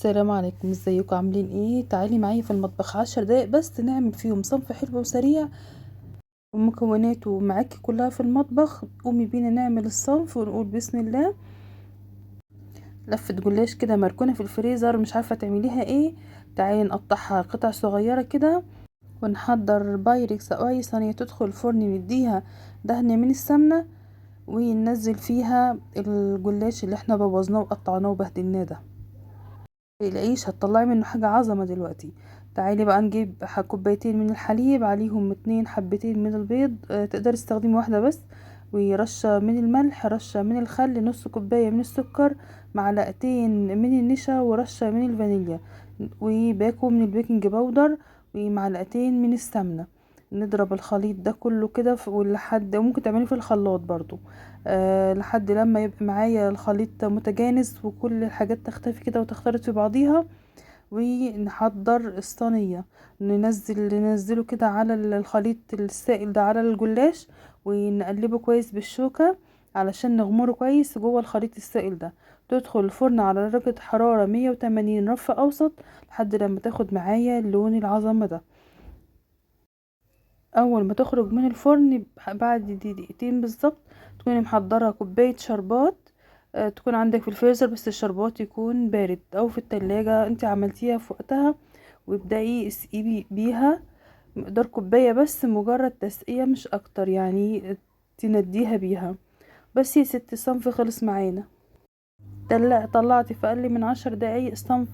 السلام عليكم، ازيكم عاملين ايه؟ تعالي معايا في المطبخ 10 دقايق بس نعمل فيهم صنف حلو وسريع ومكوناته معاكي كلها في المطبخ. قومي بينا نعمل الصنف ونقول بسم الله. لفة جلاش كده مركونة في الفريزر، مش عارفة تعمليها ايه؟ تعالي نقطعها قطع صغيرة كده ونحضر بايركس او اي صينية تدخل الفرن، نديها دهنة من السمنة وننزل فيها الجلاش اللي احنا بوظناه وقطعناه وبهدلناه ده. متقلقيش، هتطلعي منه حاجة عظمة دلوقتي. تعالي بقى نجيب كوبايتين من الحليب، عليهم 2 حبتين من البيض، تقدري تستخدمي واحدة بس، ورشة من الملح، رشة من الخل، نص كوباية من السكر، معلقتين من النشا، ورشة من الفانيليا، وباكو من البيكنج باودر، ومعلقتين من السمنة. نضرب الخليط ده كله كده ولحد ممكن تعمليه في الخلاط برضو، لحد لما يبقى معايا الخليط متجانس وكل الحاجات تختفي كده وتختلط في بعضيها. ونحضر الصينية، ننزله كده على الخليط السائل ده على الجلاش، ونقلبه كويس بالشوكة علشان نغمره كويس جوه الخليط السائل ده. تدخل الفرن على درجة حرارة 180 رف أوسط لحد لما تاخد معايا اللون العظمة ده. اول ما تخرج من الفرن بعد دقيقتين بالظبط تكوني محضره كوبايه شربات، تكون عندك في الفريزر، بس الشربات يكون بارد او في التلاجة انت عملتيها في وقتها، وابدأي اسقي بيها مقدار كوبايه بس، مجرد تسقية مش اكتر يعني، تنديها بيها بس. يا ست الصنف خلص معانا. طلعتي في اقل من 10 دقايق صنف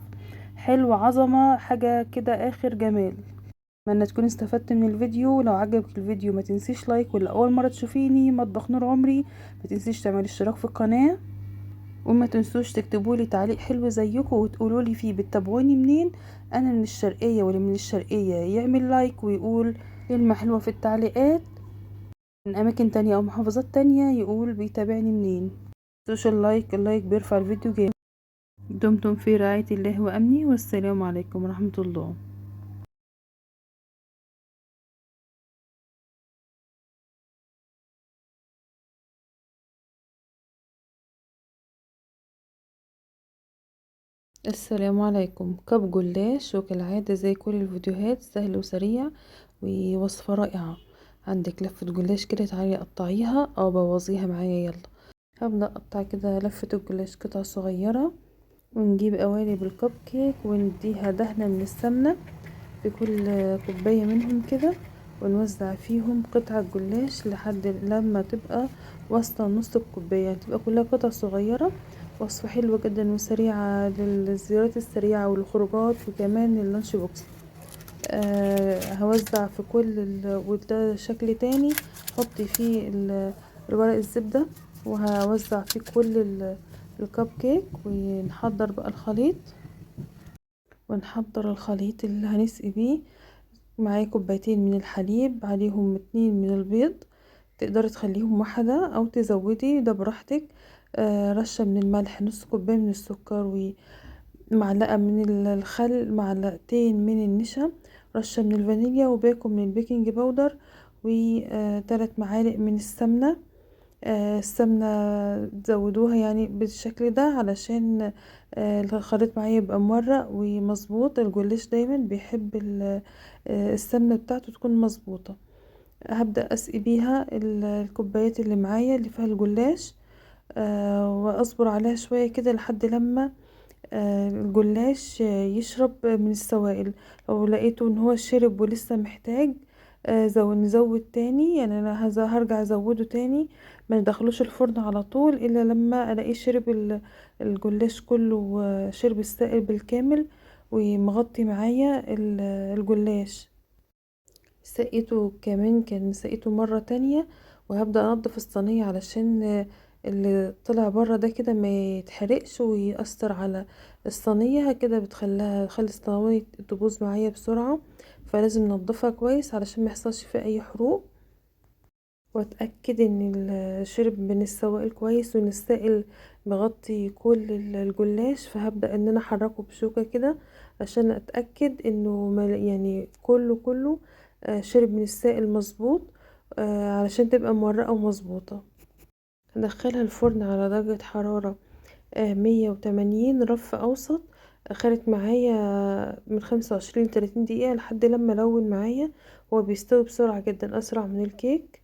حلو عظمه، حاجه كده اخر جمال. اتمنى تكوني استفدت من الفيديو. لو عجبك الفيديو ما تنسيش لايك، ولا اول مره تشوفيني مطبخ نور عمري ما تنسيش تعملي اشتراك في القناه، وما تنسوش تكتبوا لي تعليق حلو زيكم وتقولوا لي فيه بتتابعوني منين. انا من الشرقيه، واللي من الشرقيه يعمل لايك ويقول كلمه حلوه في التعليقات، من اماكن تانية او محافظات تانية يقول بيتابعني منين. متنسوش اللايك بيرفع الفيديو جامد. دمتم في رعايه الله وامنه، والسلام عليكم ورحمه الله. السلام عليكم. كب جلاش وكالعادة زي كل الفيديوهات سهل وسريع ووصفة رائعة. عندك لفة جلاش كده، تعالي قطعيها او بوظيها معايا يلا. هبدأ اقطع كده لفة الجلاش قطع صغيرة، ونجيب قوالب الكب كيك ونديها دهنة من السمنة في كل كوباية منهم كده، ونوزع فيهم قطع الجلاش لحد لما تبقى واصلة نص الكوباية، يعني تبقى كلها قطع صغيرة. وصفة حلوة جدا وسريعة للزيارات السريعة والخروجات وكمان اللانش بوكس. هوزع في كل وده شكل تاني. حطي فيه الورق الزبدة، وهوزع فيه كل الكب كيك، ونحضر بقى الخليط. اللي هنسقي بيه، معايا كوبايتين من الحليب، عليهم 2 من البيض، تقدري تخليهم واحدة او تزودي ده براحتك. رشة من الملح، نص كوباية من السكر، ومعلقة من الخل، معلقتين من النشا، رشة من الفانيليا، وباكو من البيكنج باودر، و3 معالق من السمنة. السمنة تزودوها يعني بالشكل ده علشان الخليط معايا يبقى مورق ومظبوط. الجلاش دايما بيحب السمنة بتاعته تكون مظبوطة. هبدأ اسقي بيها الكوبايات اللي معايا اللي فيها الجلاش، واصبر عليها شوية كده لحد لما الجلاش يشرب من السوائل. لو لقيته ان هو شرب ولسه محتاج نزود تاني، يعني انا هرجع ازوده تاني. ما ندخلوش الفرن على طول الا لما الاقيه شرب الجلاش كله، شرب السائل بالكامل ومغطي معايا الجلاش. سقيته كمان، كان سقيته مرة تانية. وهبدأ انضف الصينية علشان اللي طلع بره ده كده ما يتحرقش ويأثر على الصينية كده، تخلي الصينية تبوظ معايا بسرعة. فلازم ننضفها كويس علشان ما يحصلش فيها اي حروق، واتأكد ان شرب من السوائل كويس وان السائل مغطي كل الجلاش. فهبدأ ان انا احركه بشوكة كده عشان اتأكد انه يعني كله شرب من السائل مظبوط، علشان تبقى مورقة ومظبوطة. هدخلها الفرن على درجة حرارة 180 رف اوسط خدت معايا من 25 ل30 دقيقة لحد لما لون معايا. هو بيستوي بسرعة جدا، اسرع من الكيك،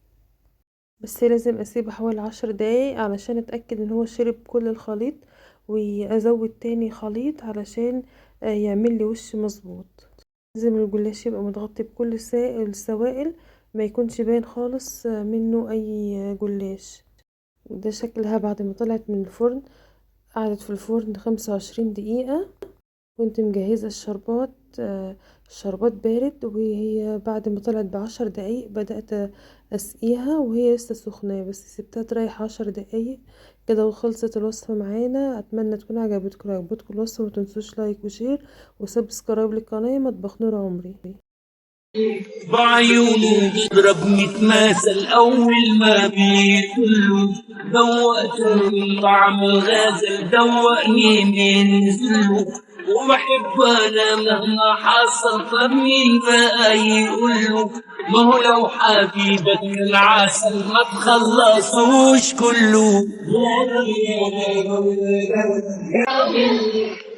بس لازم اسيبه حوالي 10 دقايق علشان اتأكد ان هو شرب كل الخليط، وازود تاني خليط علشان يعمل لي وش مظبوط. لازم الجلاش يبقى متغطي بكل السوائل، ما يكونش باين خالص منه اي جلاش. ده شكلها بعد ما طلعت من الفرن. قعدت في الفرن 25 دقيقة. كنت مجهزة الشربات. الشربات بارد، وهي بعد ما طلعت ب10 دقايق بدأت أسقيها وهي لسه سخنة، بس سبتها تريح 10 دقايق كده وخلصت الوصفة معانا. أتمنى تكون عجبتكم الوصفة. متنسوش لايك وشير وسبسكرايب للقناة مطبخ نور عمري. بعيونه بيضرب متماثل أول ما بيدخلوا. دوقته من طعم الغازل، دوقني من نزله. وبحب أنا مهما حصل، طب مين بقى يقوله؟ ما هو لو حبيبك العسل ما تخلصوش كله.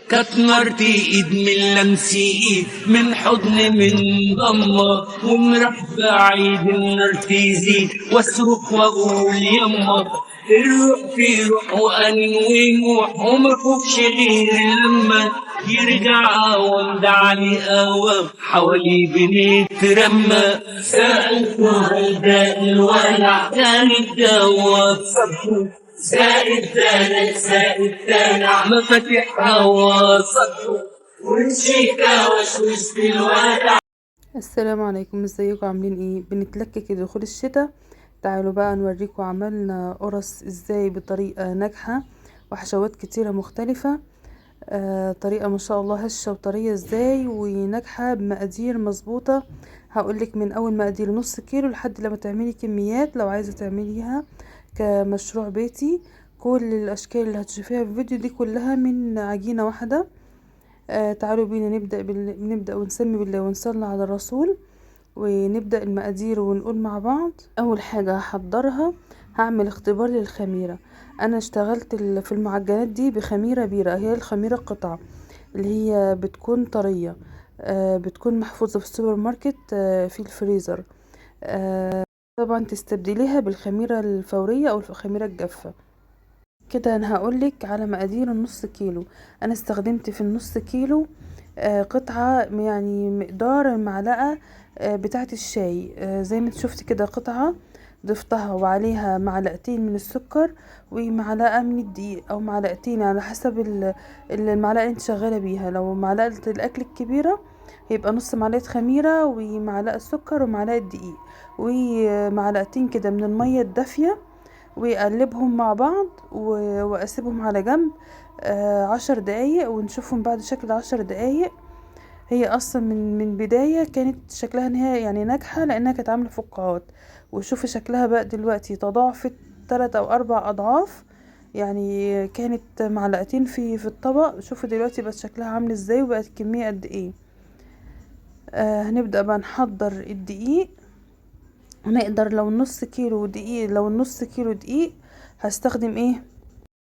كانت مرتي ايد من لمس ايد، من حضن من ضمه، ومرفع ايد النار تزيد، واصرخ واقول يما. الروح في روح وانوي نوح، ومفوقش غير لما يرجع وندعني اوام حوالي بنترمى. سألته هل ده الولع كان الدواء؟ زائد مفاتيحها وسطه، والشيكة وشوش في الودع. السلام عليكم، ازيكم عاملين ايه؟ بنتلكك دخول الشتاء. تعالوا بقى نوريكم عملنا قرص ازاي بطريقة ناجحة وحشوات كتيرة مختلفة. طريقة ما شاء الله هشة وطرية ازاي وناجحة بمقادير مظبوطة. هقولك من اول مقادير نص كيلو لحد لما تعملي كميات لو عايزة تعمليها كمشروع بيتي. كل الاشكال اللي هتشوفيها في الفيديو دي كلها من عجينة واحدة. تعالوا بينا نبدأ ونسمي بالله ونصلي على الرسول، ونبدأ المقادير ونقول مع بعض. اول حاجة هحضرها، هعمل اختبار للخميرة. انا اشتغلت في المعجنات دي بخميرة بيرة، هي الخميرة القطع اللي هي بتكون طرية. بتكون محفوظة في السوبر ماركت في الفريزر. طبعا تستبدليها بالخميرة الفورية او الخميرة الجافة. كده انا هقولك على مقادير النص كيلو. انا استخدمت في النص كيلو قطعة، يعني مقدار المعلقة بتاعة الشاي. زي ما انت شفت كده قطعة ضفتها، وعليها معلقتين من السكر ومعلقة من الدقيق، او معلقتين على حسب المعلقة اللي انت شغالة بيها. لو معلقة الاكل الكبيرة هيبقى نص معلقة خميرة ومعلقة سكر ومعلقة دقيق ومعلقتين كده من المية الدافية، ويقلبهم مع بعض واسيبهم على جنب 10 دقايق، ونشوفهم بعد شكل 10 دقايق. هي اصلا من بداية كانت شكلها ان هي يعني ناجحة لانها كانت عاملة فقاعات، وشوفي شكلها بقى دلوقتي تضاعفت 3 او 4 اضعاف. يعني كانت معلقتين في الطبق، شوفوا دلوقتي بقت شكلها عامل ازاي وبقت كمية قد ايه. هنبدأ بقى نحضر الدقيق. هنقدر لو النص كيلو دقيق هستخدم ايه؟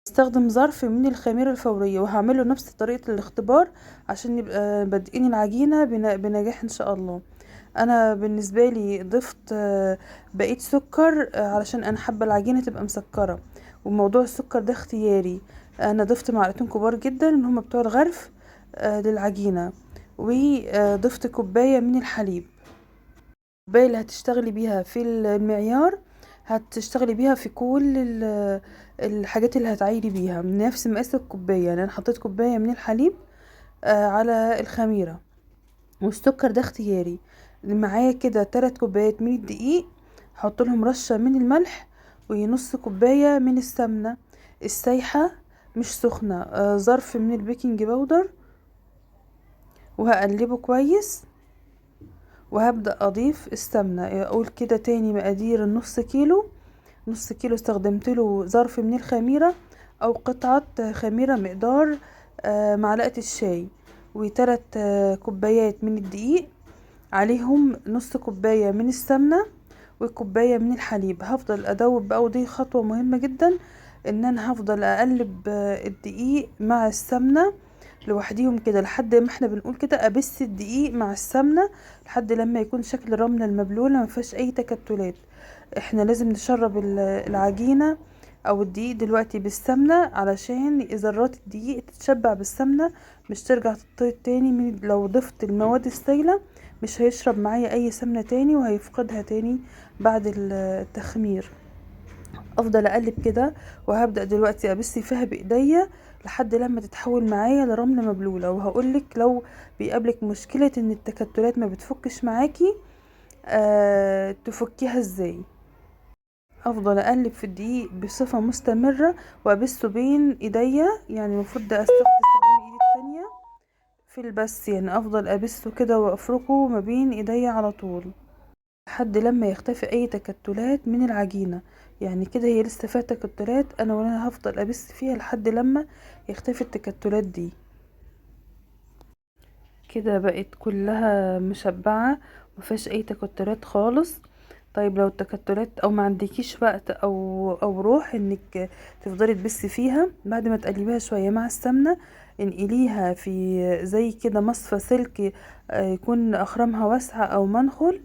هستخدم ظرف من الخميرة الفورية، وهعمله نفس طريقة الاختبار عشان نبقى بادئين العجينة بنجاح ان شاء الله. انا بالنسبة لي ضفت بقيت سكر علشان انا حابة العجينة تبقى مسكرة، وموضوع السكر ده اختياري. انا ضفت معلقتين كبار جدا اللي هم بتوع الغرف للعجينة، وضفت كوباية من الحليب. الكوباية اللي هتشتغلي بيها في المعيار هتشتغلي بيها في كل الحاجات اللي هتعايري بيها من نفس مقاس الكوباية. يعني انا حطيت كوباية من الحليب على الخميرة، والسكر ده اختياري. معايا كده 3 كوبايات من الدقيق، هحط لهم رشة من الملح ونص كوباية من السمنة السايحة مش سخنة، ظرف من البيكنج باودر، وهقلبه كويس. وهبدأ اضيف السمنة. اقول كده تاني مقادير النص كيلو. نص كيلو استخدمت له ظرف من الخميرة او قطعة خميرة مقدار معلقة الشاي، و3 كوبايات من الدقيق، عليهم نص كوباية من السمنة وكوباية من الحليب. هفضل ادوب بقى، ودي خطوة مهمة جدا، ان انا هفضل اقلب الدقيق مع السمنة لوحديهم كده لحد ما احنا بنقول كده ابس الدقيق مع السمنة لحد لما يكون شكل الرملة المبلولة ما فيهاش اي تكتلات. احنا لازم نشرب العجينة او الدقيق دلوقتي بالسمنة علشان ذرات الدقيق تتشبع بالسمنة، مش ترجع تطير تاني. لو ضفت المواد السائلة مش هيشرب معايا اي سمنة تاني وهيفقدها تاني بعد التخمير. افضل اقلب كده وهبدأ دلوقتي ابس فيها بايديا لحد لما تتحول معايا لرملة مبلولة. وهقولك لو بيقابلك مشكلة ان التكتلات ما بتفكش معاكي تفكيها ازاي. افضل اقلب في الدقيق بصفة مستمرة وابسه بين ايديا، يعني المفروض ده استخدم ايدي التانية في البس، يعني افضل ابسه كده وافركه ما بين ايديا على طول لحد لما يختفي اي تكتلات من العجينة. يعني كده هي لسه فيها تكتلات، انا هفضل ابس فيها لحد لما يختفي التكتلات دي. كده بقت كلها مشبعة مفيهاش اي تكتلات خالص. طيب لو التكتلات او ما عندكيش وقت او روح انك تفضلي تبسي فيها، بعد ما تقلبيها شوية مع السمنة انقليها في زي كده مصفى سلك يكون اخرامها واسعة او منخل،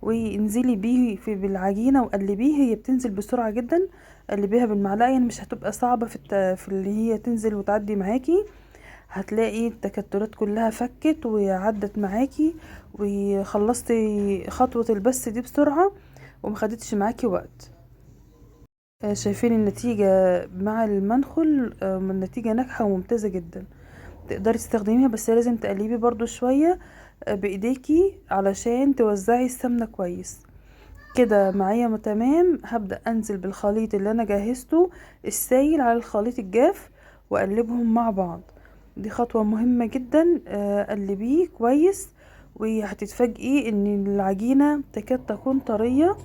وانزلي بيه بالعجينة وقلبيه. هي بتنزل بسرعة جدا، قلبيها بالمعلقة يعني مش هتبقى صعبة في اللي هي تنزل وتعدي معاكي. هتلاقي التكتلات كلها فكت وعدت معاكي وخلصتي خطوة البس دي بسرعة ومخدتش معاكي وقت. شايفين النتيجة مع المنخل؟ النتيجة ناجحة وممتازة جدا. تقدري تستخدميها بس لازم تقلبي برضو شوية بايديكي علشان توزعي السمنة كويس. كده معايا تمام. هبدأ انزل بالخليط اللي انا جهزته السائل على الخليط الجاف واقلبهم مع بعض. دي خطوة مهمة جدا، قلبيه كويس وهتتفاجئي ان العجينة تكاد تكون طرية.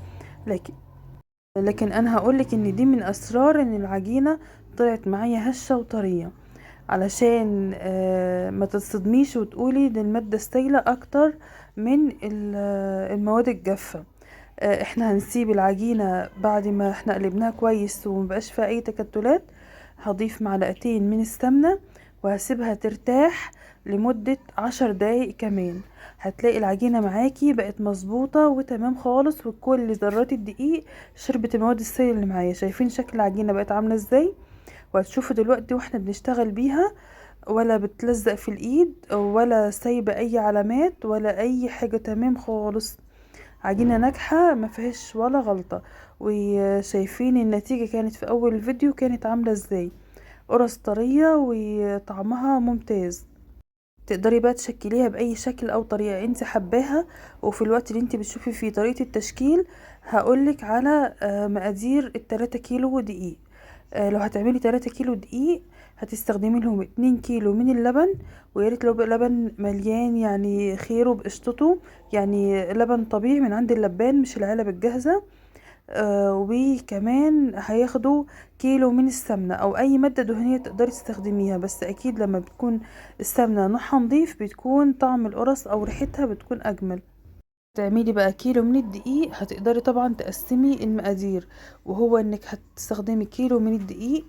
لكن انا هقولك ان دي من اسرار ان العجينة طلعت معايا هشة وطرية، علشان ما تتصدميش وتقولي ده المادة السائلة اكتر من المواد الجافة. احنا هنسيب العجينة بعد ما احنا قلبناها كويس ومبقاش فيها اي تكتلات، هضيف معلقتين من السمنة وهسيبها ترتاح لمدة 10 دقايق كمان. هتلاقي العجينة معاكي بقت مظبوطة وتمام خالص، وكل ذرات الدقيق شربت المواد السائلة اللي معايا. شايفين شكل العجينة بقت عاملة ازاي؟ وهتشوفوا دلوقتي واحنا بنشتغل بيها ولا بتلزق في الايد ولا سايبة اي علامات ولا اي حاجة، تمام خالص. عجينة ناجحة ما فيهاش ولا غلطة. وشايفين النتيجة كانت في اول الفيديو كانت عاملة ازاي، قرص طرية وطعمها ممتاز. تقدري بقى تشكليها باي شكل او طريقة انت حباها. وفي الوقت اللي انت بتشوفي فيه طريقة التشكيل هقولك على مقادير ال3 كيلو دقيق. لو هتعملي 3 كيلو دقيق هتستخدمي لهم 2 كيلو من اللبن، وياريت لو بقى لبن مليان يعني خيره بقشطته، يعني لبن طبيعي من عند اللبان مش العلب الجاهزة. وكمان هياخدوا كيلو من السمنة او اي مادة دهنية تقدري تستخدميها، بس اكيد لما بتكون السمنة نوعها نضيف بتكون طعم القرص او ريحتها بتكون اجمل. تعملي بقى كيلو من الدقيق هتقدري طبعا تقسمي المقادير، وهو انك هتستخدمي كيلو من الدقيق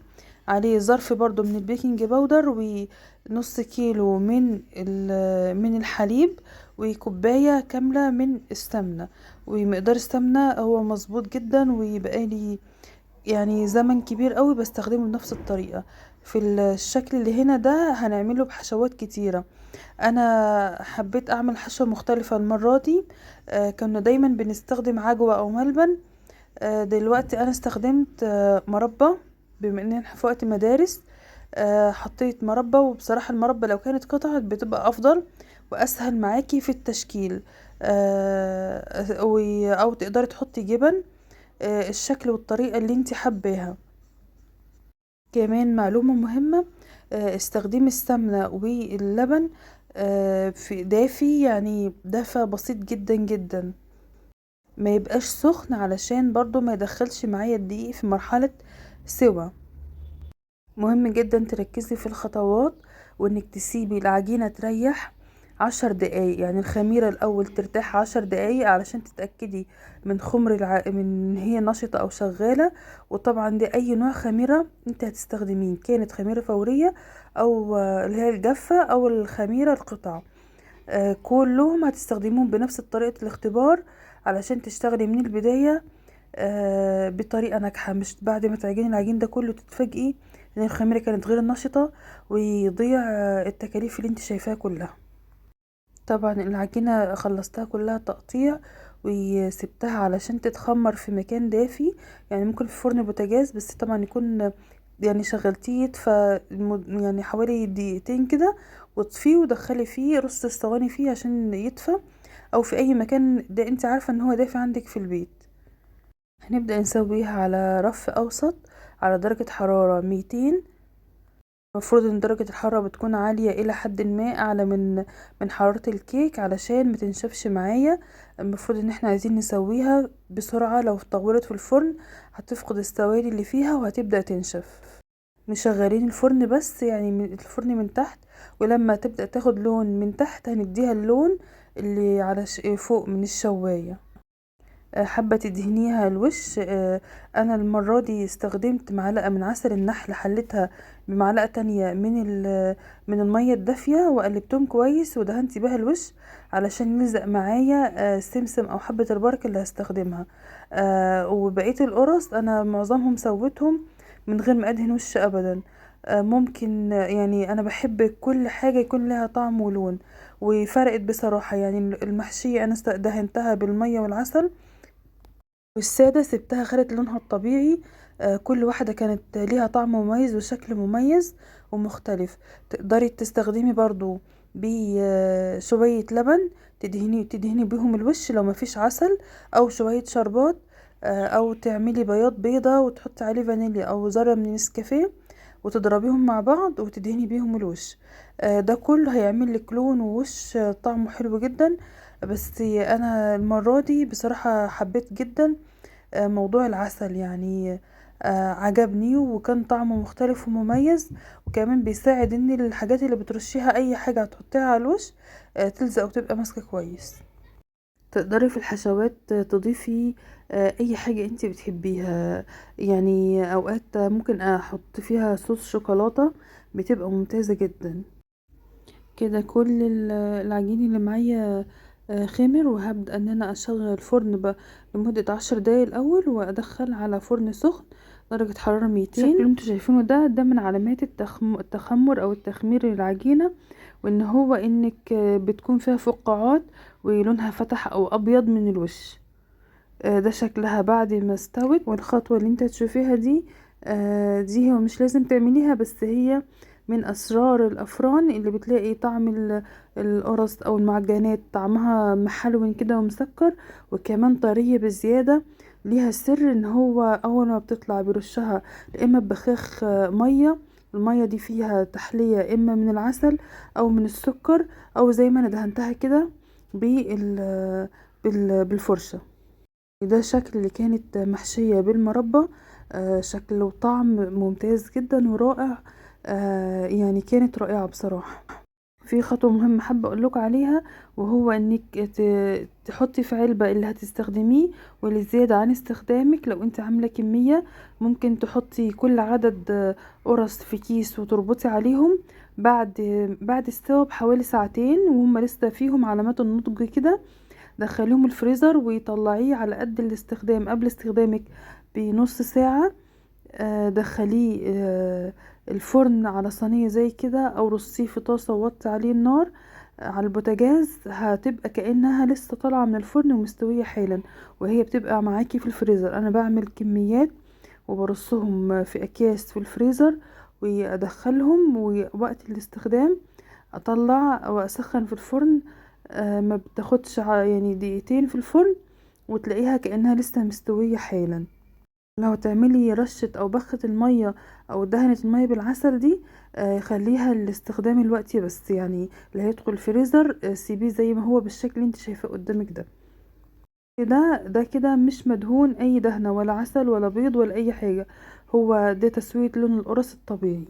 عليه ظرف برضو من البيكنج باودر ونص كيلو من الحليب وكوباية كاملة من السمنة. ومقدار السمنة هو مظبوط جدا ويبقى لي يعني زمن كبير قوي بستخدمه بنفس الطريقة. في الشكل اللي هنا ده هنعمله بحشوات كتيرة. انا حبيت اعمل حشوة مختلفة المرة دي. كنا دايما بنستخدم عجوة او ملبن. دلوقتي انا استخدمت مربى، بما ان احنا في وقت مدارس. حطيت مربى، وبصراحة المربى لو كانت قطعت بتبقى افضل واسهل معاكي في التشكيل. او تقدري تحطي جبن، الشكل والطريقة اللي انت حباها. كمان معلومة مهمة، استخدمي السمنة واللبن في دافي، يعني دفى بسيط جدا جدا، ما يبقاش سخن علشان برضو ما يدخلش معايا الدقيق في مرحلة سوا. مهم جدا تركزي في الخطوات وانك تسيبي العجينة تريح 10 دقايق. يعني الخميرة الاول ترتاح 10 دقايق علشان تتأكدي من من إن هي نشطة او شغالة. وطبعا دي اي نوع خميرة انت هتستخدمين، كانت خميرة فورية او اللي هي الجافة او الخميرة القطع، كلهم هتستخدموهم بنفس طريقة الاختبار علشان تشتغلي من البداية بطريقة ناجحة، مش بعد ما تعجني العجين ده كله تتفاجئي ان الخميرة كانت غير نشطة ويضيع التكاليف اللي انت شايفاها كلها. طبعا العجينة خلصتها كلها تقطيع وسبتها علشان تتخمر في مكان دافي، يعني ممكن في فرن بوتاجاز، بس طبعا يكون يعني شغلتيه يعني حوالي دقيقتين كده، واطفيه ودخلي فيه رص الصواني فيه عشان يدفى، او في اي مكان ده انت عارفة ان هو دافي عندك في البيت. هنبدأ نسويها على رف اوسط على درجة حرارة 200. المفروض ان درجة الحرارة بتكون عالية الى حد ما، اعلى من حرارة الكيك علشان ما تنشفش معايا. المفروض ان احنا عايزين نسويها بسرعة، لو طولت في الفرن هتفقد السوائل اللي فيها وهتبدأ تنشف. مشغلين الفرن بس، يعني من الفرن من تحت، ولما تبدأ تاخد لون من تحت هنديها اللون اللي على فوق من الشواية. حابة تدهنيها الوش، انا المرة دي استخدمت معلقة من عسل النحل، حلتها بمعلقة تانية من المية الدافية وقلبتهم كويس ودهنت بها الوش علشان يلزق معايا سمسم او حبة البركة اللي هستخدمها. وبقية القرص انا معظمهم سويتهم من غير ما ادهن وش ابدا. ممكن يعني انا بحب كل حاجة يكون لها طعم ولون، وفرقت بصراحة. يعني المحشية انا دهنتها بالمية والعسل، والسادة سبتها خدت لونها الطبيعي. كل واحدة كانت ليها طعم مميز وشكل مميز ومختلف. تقدري تستخدمي برضو بشوية لبن تدهني بيهم الوش لو مفيش عسل، او شوية شربات، او تعملي بياض بيضة وتحطي عليه فانيليا او ذرة من النسكافيه وتضربيهم مع بعض وتدهني بيهم الوش. ده كله هيعمل لك لون ووش طعمه حلو جدا. بس انا المرة دي بصراحة حبيت جدا موضوع العسل، يعني عجبني وكان طعمه مختلف ومميز، وكمان بيساعد ان الحاجات اللي بترشيها اي حاجة هتحطيها على الوش تلزق وتبقى ماسكة كويس. تقدري في الحشوات تضيفي اي حاجة انت بتحبيها، يعني اوقات ممكن احط فيها صوص شوكولاتة بتبقى ممتازة جدا. كده كل العجين اللي معايا خمر، وهبدأ ان انا اشغل الفرن لمدة 10 دقايق الاول، وادخل على فرن سخن درجة حرارة 200. الشكل اللي انتوا شايفينه ده من علامات التخمر او التخمير للعجينة، وان هو انك بتكون فيها فقاعات ولونها فتح او ابيض من الوش. ده شكلها بعد ما استوت. والخطوة اللي انت تشوفيها دي هو مش لازم تعمليها، بس هي من اسرار الافران اللي بتلاقي طعم القرص او المعجنات طعمها محلو كده ومسكر، وكمان طرية بزيادة. ليها سر ان هو اول ما بتطلع بيرشها اما ببخاخ مية، المية دي فيها تحلية اما من العسل او من السكر، او زي ما انا دهنتها كده بالفرشة. ده شكل اللي كانت محشية بالمربى، شكل وطعم ممتاز جدا ورائع. يعني كانت رائعة بصراحة. في خطوة مهمة حابة اقولك عليها، وهو انك تحطي في علبة اللي هتستخدميه واللي زيادة عن استخدامك. لو انت عاملة كمية ممكن تحطي كل عدد قرص في كيس وتربطي عليهم بعد السوا بحوالي ساعتين وهم لسه فيهم علامات النضج كده. دخليهم الفريزر ويطلعيه على قد الاستخدام قبل استخدامك بنص ساعة. دخليه الفرن على صينية زي كده، او رصيه في طاسة ووطي عليه النار على البوتاجاز، هتبقى كأنها لسه طالعة من الفرن ومستوية حالا وهي بتبقى معاكي في الفريزر. انا بعمل كميات وبرصهم في اكياس في الفريزر وادخلهم، ووقت الاستخدام اطلع واسخن في الفرن. ما بتاخدش يعني دقيقتين في الفرن وتلاقيها كأنها لسه مستوية حالا. لو تعملي رشة او بخة المية او دهنة المية بالعسل دي، خليها الاستخدام الوقتي بس، يعني اللي هيدخل الفريزر سيبيه زي ما هو بالشكل اللي انت شايفاه قدامك ده. ده كده مش مدهون اي دهنة ولا عسل ولا بيض ولا اي حاجة، هو ده تسوية لون القرص الطبيعي.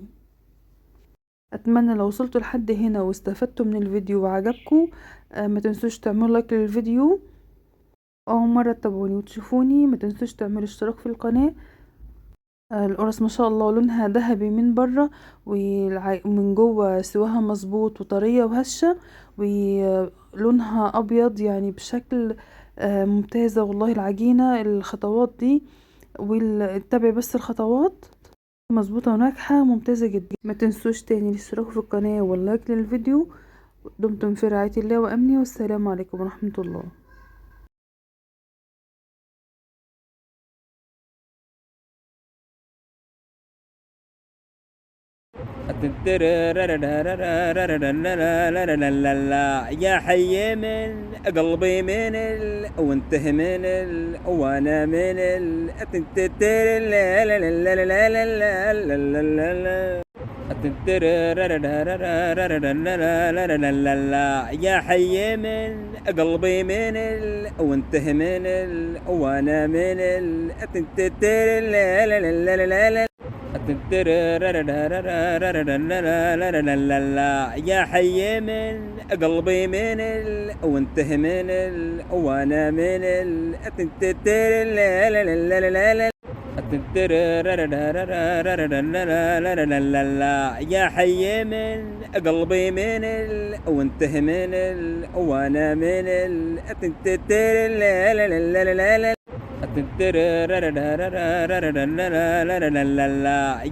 اتمنى لو وصلتوا لحد هنا واستفدتوا من الفيديو وعجبكم ما تنسوش تعملوا لايك للفيديو. اول مره تتابعوني وتشوفوني ما تنسوش تعملوا اشتراك في القناه. القرص ما شاء الله لونها ذهبي من بره ومن جوه سواها مظبوط وطريه وهشه، ولونها ابيض يعني بشكل ممتازه والله. العجينه الخطوات دي واتبعي بس الخطوات مظبوطه وناجحه ممتازه جدا. ما تنسوش تاني الاشتراك في القناه واللايك للفيديو. دمتم في رعايه الله وامنه، والسلام عليكم ورحمه الله. يا حي من قلبي من وانته من وانا من يا حي من قلبي من وانته من وانا من يا حي من قلبي من وانته من وانا من يا حي من قلبي من وانته من وانا من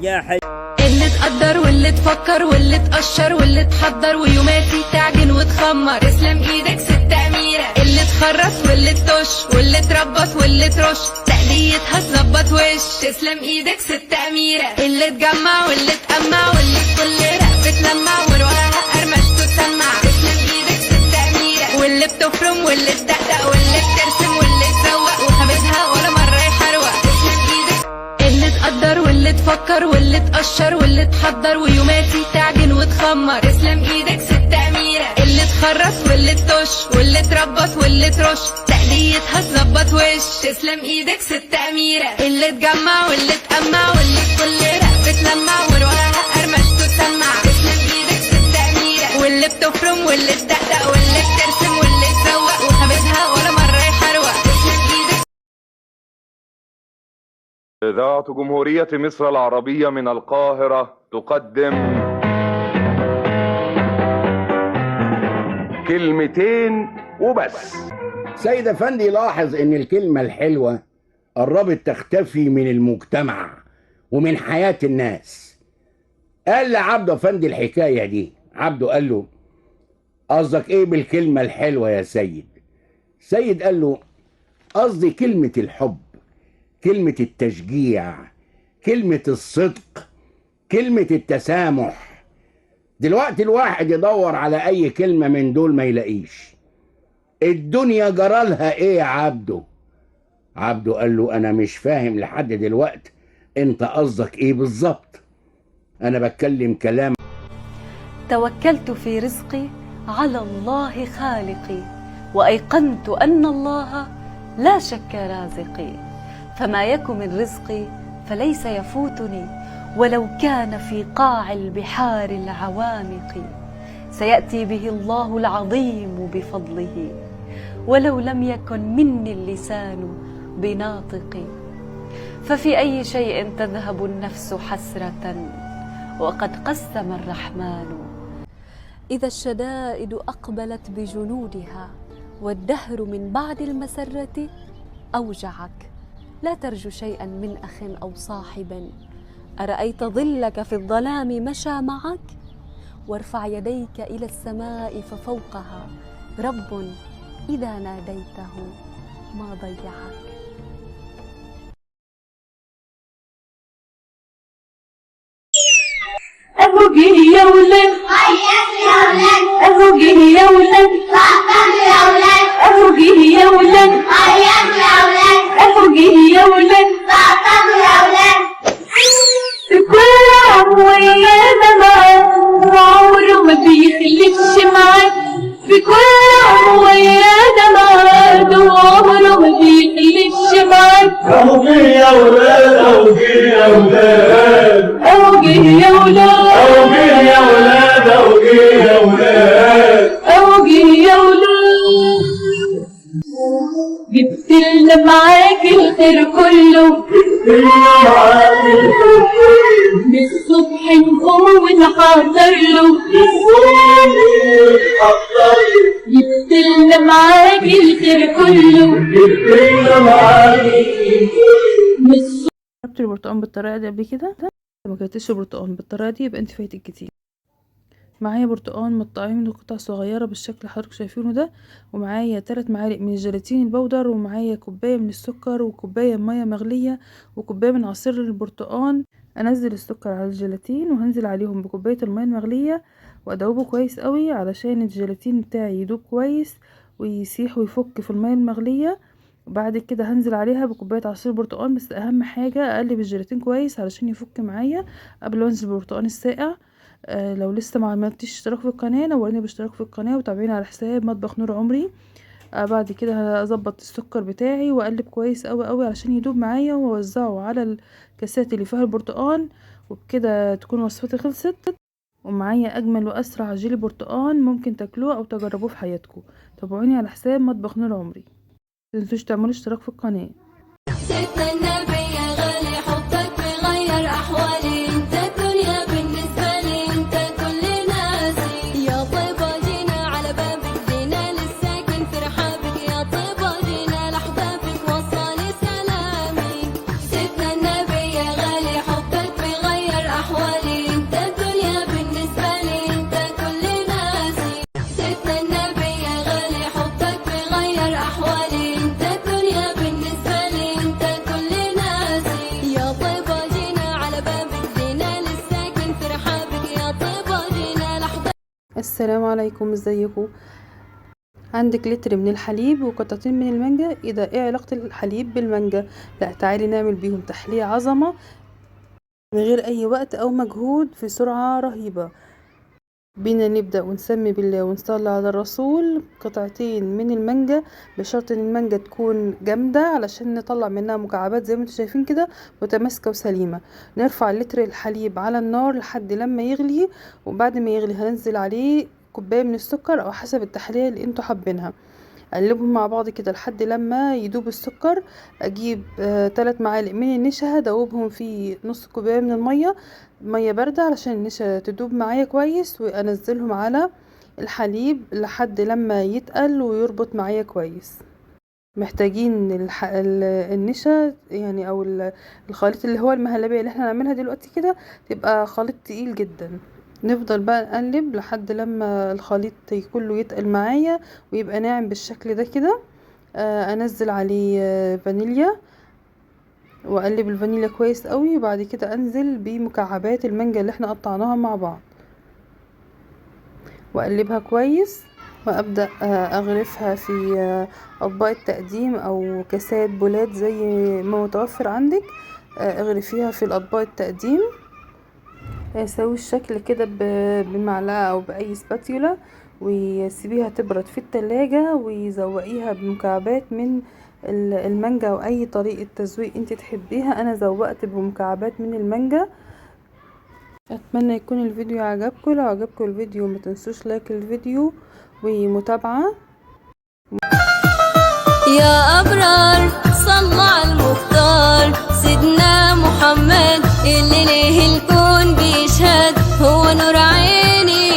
يا حي اللي تقدر واللي تفكر واللي تقشر واللي تحضر ويوماتي تعجن وتخمر، تسلم ايدك ست اميره. اللي تخرص واللي تطش واللي تربط واللي ترش، تقليتها تظبط وش، تسلم ايدك ست اميره. اللي تجمع واللي تقمع واللي كل رقبه تلمع ورواها قرمش تسمع، تسلم ايدك ست اميره. واللي بتفرم واللي تدقدق واللي بترسم واللي تزوق وخبزها ولا مره يحروق، تسلم ايدك. اللي تقدر واللي تفكر واللي تقشر واللي تحضر ويوماتي تعجن وتخمر، تسلم ايدك ست اميره. اللي تخرص واللي تطش واللي تربط واللي ترش، تقليتها تظبط وش، تسلم ايدك ست اميره. اللي تجمع واللي تقمع واللي كل رقبه تلمع ورواها قرمش تسمع، تسلم ايدك ست اميره. واللي بتفرم واللي تدقدق واللي بترسم واللي تزوق وخبزها ولا مره يحروق، تسلم ايدك. إذاعة جمهورية مصر العربية من القاهرة تقدم كلمتين وبس. سيد أفندي لاحظ إن الكلمة الحلوة قربت تختفي من المجتمع ومن حياة الناس. قال لعبده أفندي الحكاية دي. عبده قال له: قصدك إيه بالكلمة الحلوة يا سيد؟ سيد قال له: قصدي كلمة الحب، كلمة التشجيع، كلمة الصدق، كلمة التسامح. دلوقتي الواحد يدور على أي كلمة من دول ما يلاقيش. الدنيا جرالها إيه يا عبده؟ عبده قال له: أنا مش فاهم لحد دلوقتي أنت قصدك إيه بالظبط. أنا بتكلم كلام. توكلت في رزقي على الله خالقي، وأيقنت أن الله لا شك رازقي، فما يك من رزقي فليس يفوتني، ولو كان في قاع البحار العوامق، سيأتي به الله العظيم بفضله، ولو لم يكن مني اللسان بناطق. ففي أي شيء تذهب النفس حسرة وقد قسم الرحمن. إذا الشدائد أقبلت بجنودها والدهر من بعد المسرة أوجعك، لا ترجو شيئا من أخ أو صاحب. أرأيت ظلك في الظلام مشى معك؟ وارفع يديك إلى السماء ففوقها رب إذا ناديته ما ضيعك. أهو جه يا ولاد، أهو جه يا ولاد، أهو جه يا ولاد، أهو جه يا ولاد، كل عام ويانا معاه وعمره ما بيخلفش معاه، في كل عام ويانا معاه وعمره ما بيخلفش معاه. أهو جه يا ولاد، أهو جه يا ولاد، أهو جه يا ولاد، أهو جه يا ولاد. الخير كله. من الصبح نقوم ونحضر له، يبتلنا معاك الخير كله. جربت البرتقال بالطريقه دي قبل كده؟ ما كلتش البرتقال بالطريقه دي يبقى انت فايتك كتير. معايا برتقال متقطعين لقطع صغيره بالشكل اللي حضراتكم شايفينه ده، ومعايا 3 معالق من الجيلاتين البودر، ومعايا كوبايه من السكر، وكوبايه ميه مغليه، وكوبايه من عصير البرتقال. انزل السكر على الجيلاتين وهنزل عليهم بكوبايه الميه المغليه وادوبه كويس قوي علشان الجيلاتين بتاعي يدوب كويس ويسيح ويفك في الميه المغليه. وبعد كده هنزل عليها بكوبايه عصير برتقال، بس اهم حاجه اقلب الجيلاتين كويس علشان يفك معايا قبل ما انزل بالبرتقال الساقع. لو لسه ما عملتش اشتراك في القناه نوريني باشتراك في القناه وتابعيني على حساب مطبخ نور عمري. بعد كده هظبط السكر بتاعي واقلب كويس قوي قوي علشان يدوب معايا، واوزعه على الكاسات اللي فيها البرتقال. وبكده تكون وصفتي خلصت، ومعايا اجمل واسرع جيلي برتقال ممكن تاكلوه او تجربوه في حياتكم. تابعوني على حساب مطبخ نور عمري، متنسوش تعملوا اشتراك في القناه. سيدنا النبي يا غالي حبك بيغير احوالي، انت الدنيا بالنسبه لي انت كل ناسي. يا طيبه جينا على بابك، جينا للساكن في رحابك. يا طيبه جينا لاحبابك وصلي سلامي. سيدنا النبي يا غالي حبك بيغير احوالي، انت الدنيا بالنسبه لي انت كل ناسي. سيدنا النبي يا غالي حبك بيغير احوالي، انت الدنيا بالنسبه لي انت كل ناسي. يا طيبه جينا على بابك، جينا للساكن في رحابك. يا طيبه جينا لاحبابك. السلام عليكم، ازيكم؟ عندك لتر من الحليب وقطعتين من المانجا. ايه علاقة الحليب بالمانجا؟ لا، تعالي نعمل بيهم تحلية عظمة من غير اي وقت او مجهود في سرعة رهيبة. بينا نبدأ ونسمي بالله ونصلي على الرسول. قطعتين من المانجا، بشرط ان المانجا تكون جامدة علشان نطلع منها مكعبات زي ما انتم شايفين كده متماسكة وسليمة. نرفع لتر الحليب على النار لحد لما يغلي، وبعد ما يغلي هننزل عليه كوباية من السكر او حسب التحلية اللي انتوا حابينها. اقلبهم مع بعض كده لحد لما يدوب السكر. اجيب 3 معالق من النشا هدوبهم في نص كوبايه من الميه، ميه بارده علشان النشا تدوب معايا كويس، وانزلهم على الحليب لحد لما يتقل ويربط معايا كويس. محتاجين النشا يعني او الخليط اللي هو المهلبيه اللي احنا هنعملها دلوقتي كده تبقى خليط تقيل جدا. نفضل بقى نقلب لحد لما الخليط كله يتقل معايا ويبقى ناعم بالشكل ده كده. انزل عليه فانيليا واقلب الفانيليا كويس قوي، وبعد كده انزل بمكعبات المانجا اللي احنا قطعناها مع بعض واقلبها كويس، وابدا اغرفها في اطباق التقديم او كاسات بولات زي ما متوفر عندك. اغرفيها في الاطباق التقديم. سوي الشكل كده بمعلقة او باي سباتيولا، وسيبيها تبرد في التلاجة، وزوقيها بمكعبات من المانجا او اي طريقة تزويق انت تحبيها. انا زوقت بمكعبات من المانجا. اتمنى يكون الفيديو عجبكم. لو عجبكم الفيديو ما تنسوش لايك الفيديو ومتابعة. يا أبرار صلوا على المختار سيدنا محمد، اللي ليه الكون بيشهد هو نور عيني.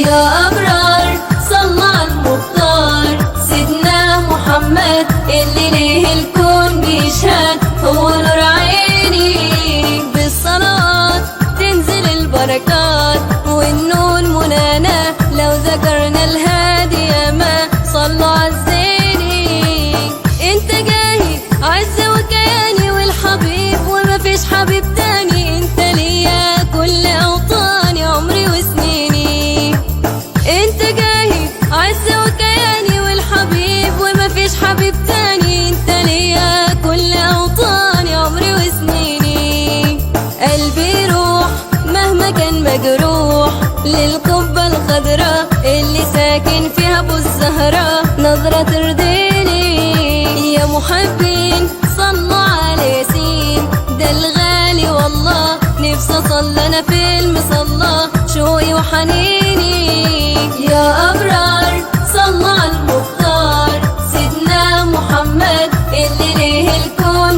يا أبرار صلوا على المختار سيدنا محمد، اللي ليه الكون بيشهد هو نور عيني. بالصلاة تنزل البركات والنور منانا، لو ذكرنا الهادي ياما صلوا على الزيني. انت جاي عز وكياني والحبيب وما فيش حبيب تاني، انت ليا كل اوطاني عمري وسنيني. انت جاي عز وكياني والحبيب وما فيش حبيب تاني، انت ليا كل اوطاني عمري وسنيني. قلبي يروح مهما كان مجروح للقبة الخضراء اللي ساكن فيها ابو الزهراء، نظرة ترضيني. يا محبين صلوا على ياسين، ده الغالي والله نفسي اصلي انا في المصلى، شوقي وحنيني. يا ابرار صلوا على المختار سيدنا محمد، اللي ليه الكون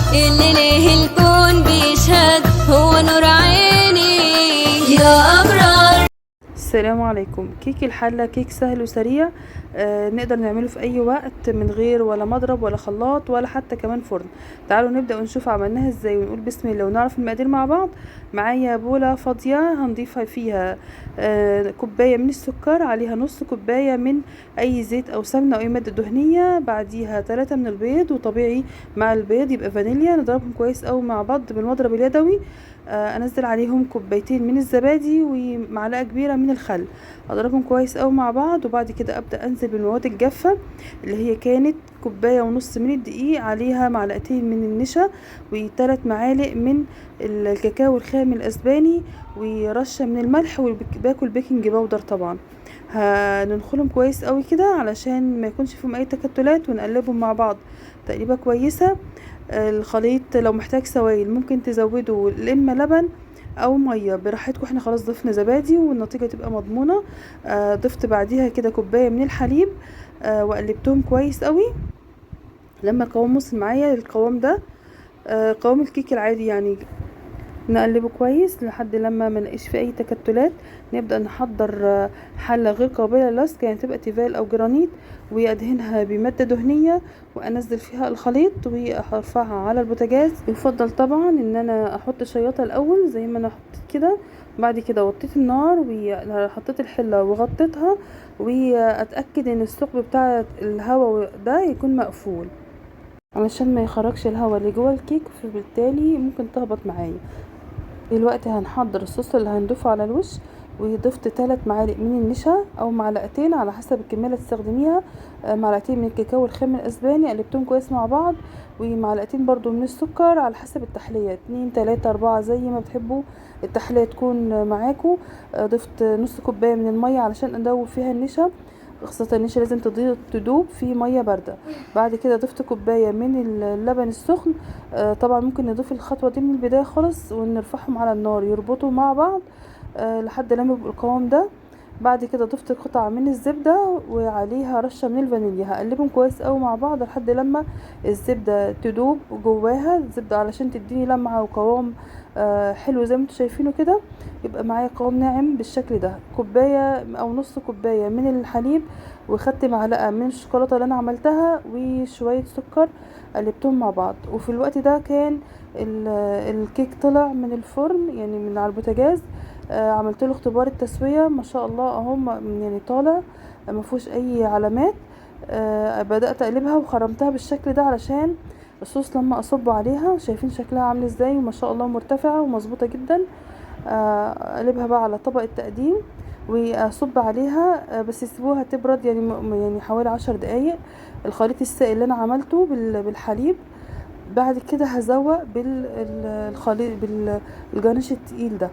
اللي ليه الكون بيشهد هو نور عيني يا أبرار. السلام عليكم. كيك الحلة كيك سهل وسريع، نقدر نعمله في اي وقت من غير ولا مضرب ولا خلاط ولا حتى كمان فرن. تعالوا نبدأ ونشوف عملناها ازاي ونقول بسم الله ونعرف المقادير مع بعض. معايا بولة فاضية هنضيف فيها كوباية من السكر، عليها نص كوباية من اي زيت او سمنة او اي مادة دهنية، بعديها 3 من البيض، وطبيعي مع البيض يبقى فانيليا. نضربهم كويس قوي مع بعض بالمضرب اليدوي. انزل عليهم كوبايتين من الزبادي ومعلقه كبيره من الخل، اضربهم كويس قوي مع بعض. وبعد كده ابدا انزل بالمواد الجافه اللي هي كانت كوبايه ونص من الدقيق، عليها معلقتين من النشا و3 معالق من الكاكاو الخام الاسباني ورشه من الملح وباكل بيكنج باودر. طبعا هننخلهم كويس قوي كده علشان ما يكونش فيهم اي تكتلات، ونقلبهم مع بعض تقليبه كويسه. الخليط لو محتاج سوائل ممكن تزودوا اما لبن او ميه براحتكم. احنا خلاص ضفنا زبادي والنتيجه تبقى مضمونه. ضفت بعديها كده كوبايه من الحليب وقلبتهم كويس قوي لما القوام وصل معايا للقوام ده، قوام الكيك العادي يعني. نقلبه كويس لحد لما ما نلاقيش فيه اي تكتلات. نبدا نحضر حله غير قابله للصق، يعني تبقى تيفال او جرانيت، وادهنها بماده دهنيه وانزل فيها الخليط وارفعها على البوتاجاز. يفضل طبعا ان انا احط شياطه الاول زي ما انا حطيت كده، بعد كده وطيت النار وحطيت الحله وغطيتها، واتاكد ان الثقب بتاع الهواء ده يكون مقفول علشان ما يخرجش الهواء اللي جوه الكيك، فبالتالي ممكن تهبط معايا. دلوقتي هنحضر الصوص اللي هنضيفه على الوش، وضفت 3 معالق من النشا او معلقتين على حسب الكميه اللي تستخدميها، معلقتين من الكاكاو الخام الاسباني قلبتهم كويس مع بعض، ومعلقتين برضو من السكر على حسب التحليه 2 3 4 زي ما بتحبوا التحليه تكون معاكم. ضفت نص كوبايه من الميه علشان ادوب فيها النشا، خاصة النشا لازم تدوب في مية باردة. بعد كده ضفت كوباية من اللبن السخن. طبعا ممكن نضيف الخطوة دي من البداية خالص ونرفعهم على النار يربطوا مع بعض لحد لما يبقوا القوام ده. بعد كده ضفت قطعة من الزبدة وعليها رشة من الفانيليا، هقلبهم كويس قوي مع بعض لحد لما الزبدة تدوب جواها الزبدة علشان تديني لمعة وقوام حلو زي ما انتوا شايفينه كده. يبقى معايا قوام ناعم بالشكل ده. كوباية او نص كوباية من الحليب، وخدت معلقة من الشوكولاتة اللي انا عملتها وشوية سكر قلبتهم مع بعض. وفي الوقت ده كان الكيك طلع من الفرن يعني من على البوتاجاز. عملت له اختبار التسوية ما شاء الله اهو يعني طالع ما فيهوش اي علامات. بدأت اقلبها وخرمتها بالشكل ده علشان الصوص لما اصب عليها. شايفين شكلها عامل ازاي وما شاء الله مرتفعة ومظبوطة جدا. اقلبها بقى على طبق التقديم واصب عليها، بس يسيبوها تبرد يعني حوالي 10 دقايق الخليط السائل اللي انا عملته بالحليب. بعد كده هزوق بالخليط بالجرنش التقيل ده.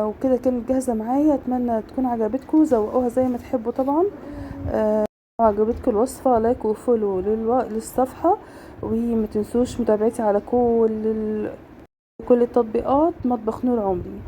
وكده كانت جاهزة معايا. اتمنى تكون عجبتكم، زوقوها زي ما تحبوا طبعا. عجبتكم الوصفة لايك وفولو للصفحة، وما تنسوش متابعتي على كل التطبيقات. مطبخ نور عمري.